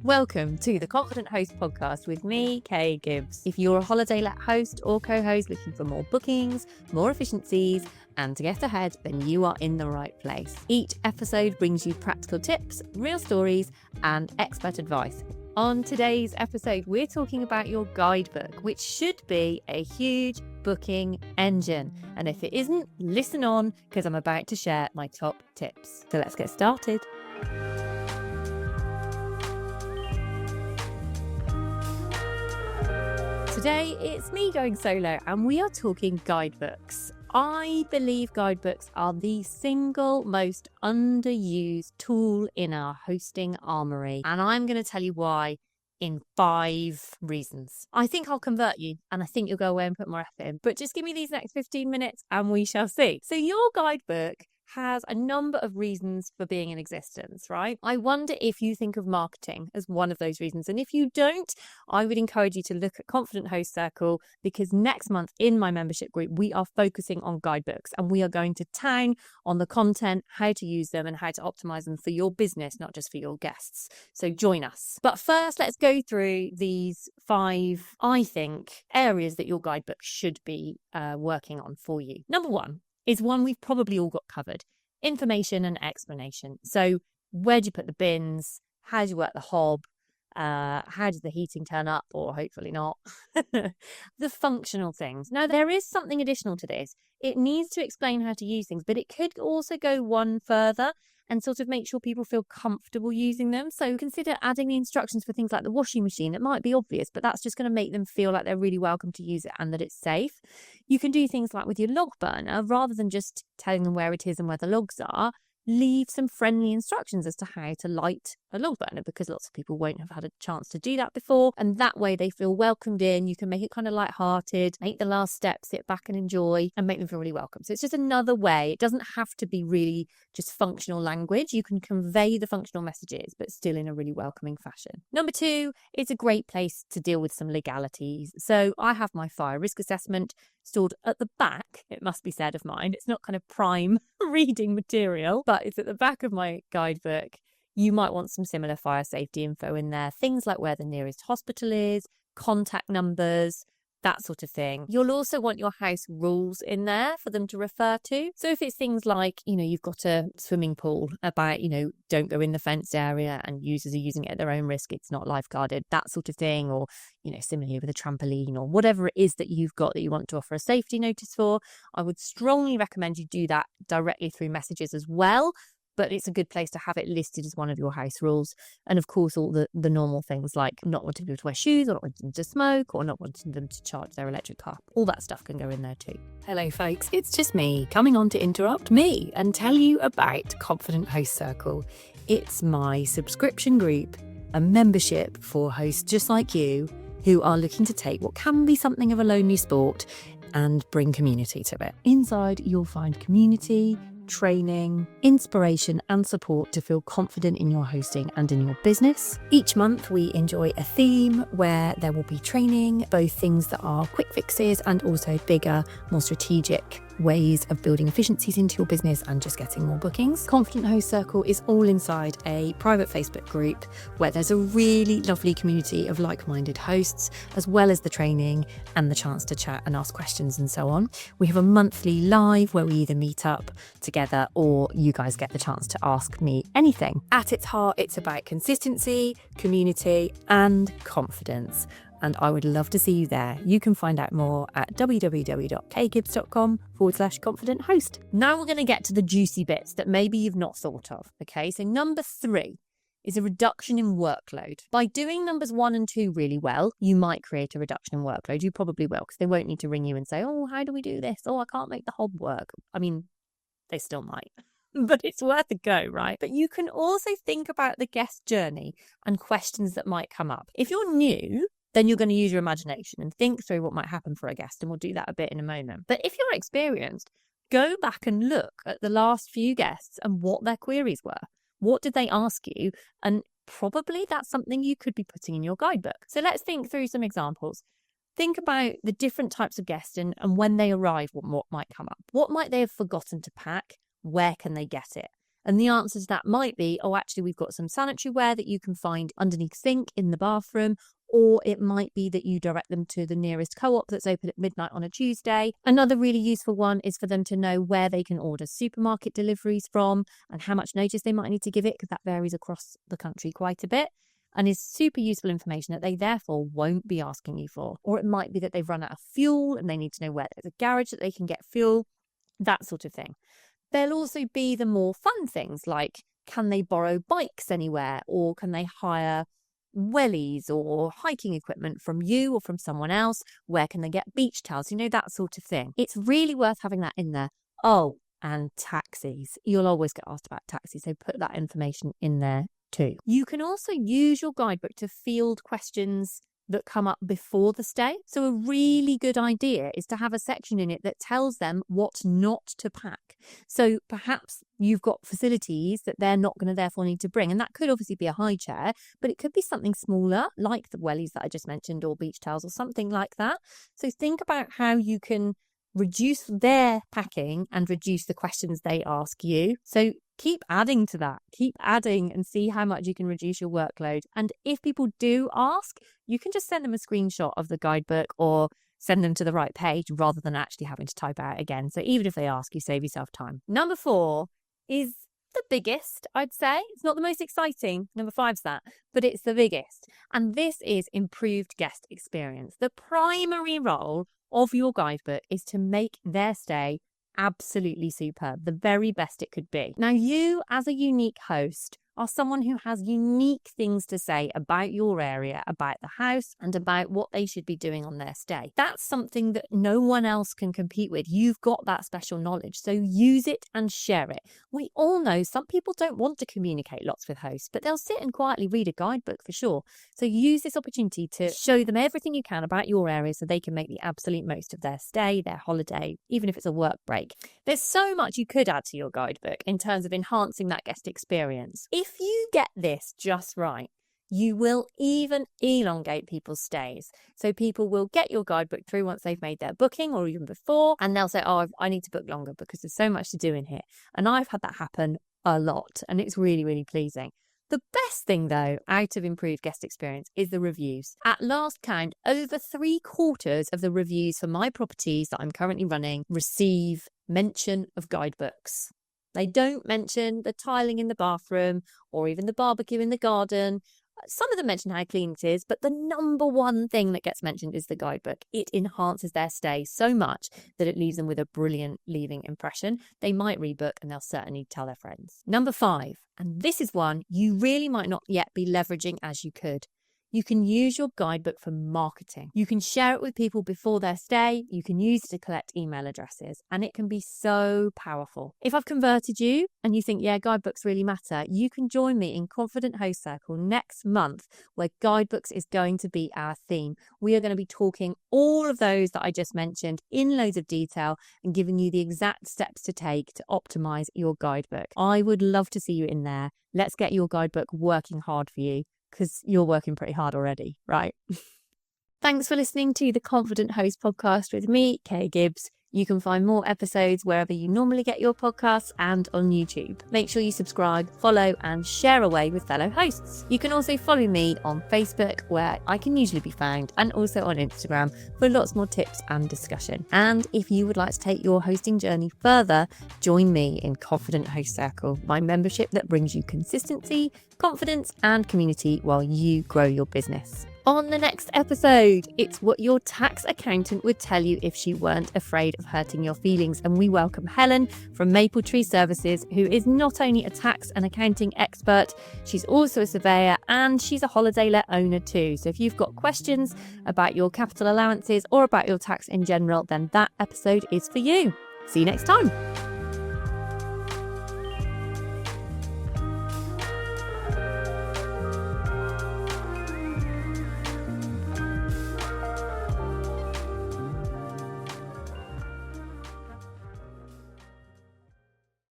Welcome to the Confident Host podcast with me, Kay Gibbs. If you're a holiday let host or co-host looking for more bookings, more efficiencies, and to get ahead, then you are in the right place. Each episode brings you practical tips, real stories, and expert advice. On today's episode, we're talking about your guidebook, which should be a huge booking engine. And if it isn't, listen on, because I'm about to share my top tips. So let's get started. Today, it's me going solo, and we are talking guidebooks. I believe guidebooks are the single most underused tool in our hosting armoury, and I'm going to tell you why in 5 reasons. I think I'll convert you, and I think you'll go away and put more effort in, but just give me these next 15 minutes and we shall see. So your guidebook has a number of reasons for being in existence, right? I wonder if you think of marketing as one of those reasons. And if you don't, I would encourage you to look at Confident Host Circle, because next month in my membership group, we are focusing on guidebooks, and we are going to tang on the content, how to use them and how to optimize them for your business, not just for your guests. So join us. But first, let's go through these 5, I think, areas that your guidebook should be working on for you. Number 1 is one we've probably all got covered: information and explanation. So where do you put the bins? How do you work the hob? How does the heating turn up, or hopefully not? The functional things. Now, there is something additional to this. It needs to explain how to use things, but it could also go one further and sort of make sure people feel comfortable using them. So consider adding the instructions for things like the washing machine. It might be obvious, but that's just going to make them feel like they're really welcome to use it and that it's safe. You can do things like with your log burner, rather than just telling them where it is and where the logs are, leave some friendly instructions as to how to light a log burner, because lots of people won't have had a chance to do that before, and that way they feel welcomed in. You can make it kind of light-hearted, make the last step, sit back and enjoy, and make them feel really welcome. So it's just another way. It doesn't have to be really just functional language. You can convey the functional messages, but still in a really welcoming fashion. Number 2, it's a great place to deal with some legalities. So I have my fire risk assessment stored at the back, it must be said, of mine. It's not kind of prime reading material, but it's at the back of my guidebook. You might want some similar fire safety info in there. Things like where the nearest hospital is, contact numbers, that sort of thing. You'll also want your house rules in there for them to refer to. So if it's things like, you've got a swimming pool about, don't go in the fenced area and users are using it at their own risk, it's not lifeguarded, that sort of thing. Or, similarly with a trampoline or whatever it is that you've got that you want to offer a safety notice for, I would strongly recommend you do that directly through messages as well. But it's a good place to have it listed as one of your house rules. And of course, all the normal things like not wanting people to wear shoes, or not wanting them to smoke, or not wanting them to charge their electric car. All that stuff can go in there too. Hello folks, it's just me coming on to interrupt me and tell you about Confident Host Circle. It's my subscription group, a membership for hosts just like you who are looking to take what can be something of a lonely sport and bring community to it. Inside, you'll find community, training, inspiration and support to feel confident in your hosting and in your business. Each month we enjoy a theme where there will be training, both things that are quick fixes and also bigger, more strategic ways of building efficiencies into your business and just getting more bookings. Confident Host Circle is all inside a private Facebook group where there's a really lovely community of like-minded hosts, as well as the training and the chance to chat and ask questions and so on. We have a monthly live where we either meet up together or you guys get the chance to ask me anything. At its heart, it's about consistency, community and confidence. And I would love to see you there. You can find out more at www.kaygibbs.com/confident host. Now we're going to get to the juicy bits that maybe you've not thought of. Okay, so number 3 is a reduction in workload. By doing numbers 1 and 2 really well, you might create a reduction in workload. You probably will, because they won't need to ring you and say, oh, how do we do this? Oh, I can't make the hob work. I mean, they still might. But it's worth a go, right? But you can also think about the guest journey and questions that might come up. If you're new, then you're going to use your imagination and think through what might happen for a guest, and we'll do that a bit in a moment. But if you're experienced, go back and look at the last few guests and what their queries were. What did they ask you? And probably that's something you could be putting in your guidebook. So let's think through some examples. Think about the different types of guests and when they arrive, what might come up. What might they have forgotten to pack? Where can they get it? And the answer to that might be, oh, actually, we've got some sanitary ware that you can find underneath the sink in the bathroom. Or it might be that you direct them to the nearest co-op that's open at midnight on a Tuesday. Another really useful one is for them to know where they can order supermarket deliveries from and how much notice they might need to give it, because that varies across the country quite a bit, and is super useful information that they therefore won't be asking you for. Or it might be that they've run out of fuel and they need to know where there's a garage that they can get fuel, that sort of thing. There'll also be the more fun things like, can they borrow bikes anywhere, or can they hire wellies or hiking equipment from you or from someone else? Where can they get beach towels? That sort of thing. It's really worth having that in there. Oh, and taxis. You'll always get asked about taxis, so put that information in there too. You can also use your guidebook to field questions that come up before the stay. So a really good idea is to have a section in it that tells them what not to pack. So perhaps you've got facilities that they're not going to therefore need to bring. And that could obviously be a high chair, but it could be something smaller like the wellies that I just mentioned, or beach towels or something like that. So think about how you can reduce their packing and reduce the questions they ask you. So keep adding to that. Keep adding and see how much you can reduce your workload. And if people do ask, you can just send them a screenshot of the guidebook or send them to the right page rather than actually having to type out again. So even if they ask, you save yourself time. Number 4 is the biggest, I'd say. It's not the most exciting. Number 5's that, but it's the biggest. And this is improved guest experience. The primary role of your guidebook is to make their stay absolutely superb, the very best it could be. Now, you as a unique host are someone who has unique things to say about your area, about the house, and about what they should be doing on their stay. That's something that no one else can compete with. You've got that special knowledge, so use it and share it. We all know some people don't want to communicate lots with hosts, but they'll sit and quietly read a guidebook for sure. So use this opportunity to show them everything you can about your area so they can make the absolute most of their stay, their holiday, even if it's a work break. There's so much you could add to your guidebook in terms of enhancing that guest experience. If you get this just right, you will even elongate people's stays. So people will get your guidebook through once they've made their booking or even before, and they'll say, oh, I need to book longer because there's so much to do in here. And I've had that happen a lot, and it's really, really pleasing. The best thing, though, out of improved guest experience is the reviews. At last count, over 3/4 of the reviews for my properties that I'm currently running receive mention of guidebooks. They don't mention the tiling in the bathroom or even the barbecue in the garden. Some of them mention how clean it is, but the number one thing that gets mentioned is the guidebook. It enhances their stay so much that it leaves them with a brilliant leaving impression. They might rebook and they'll certainly tell their friends. Number 5, and this is one you really might not yet be leveraging as you could. You can use your guidebook for marketing. You can share it with people before their stay. You can use it to collect email addresses, and it can be so powerful. If I've converted you and you think, yeah, guidebooks really matter, you can join me in Confident Host Circle next month, where guidebooks is going to be our theme. We are going to be talking all of those that I just mentioned in loads of detail and giving you the exact steps to take to optimize your guidebook. I would love to see you in there. Let's get your guidebook working hard for you, because you're working pretty hard already, right? Thanks for listening to the Confident Host podcast with me, Kay Gibbs. You can find more episodes wherever you normally get your podcasts and on YouTube. Make sure you subscribe, follow, and share away with fellow hosts. You can also follow me on Facebook, where I can usually be found, and also on Instagram for lots more tips and discussion. And if you would like to take your hosting journey further, join me in Confident Host Circle, my membership that brings you consistency, confidence, and community while you grow your business. On the next episode, it's what your tax accountant would tell you if she weren't afraid of hurting your feelings. And we welcome Helen from Maple Tree Services, who is not only a tax and accounting expert, she's also a surveyor and she's a holiday let owner too. So if you've got questions about your capital allowances or about your tax in general, then that episode is for you. See you next time.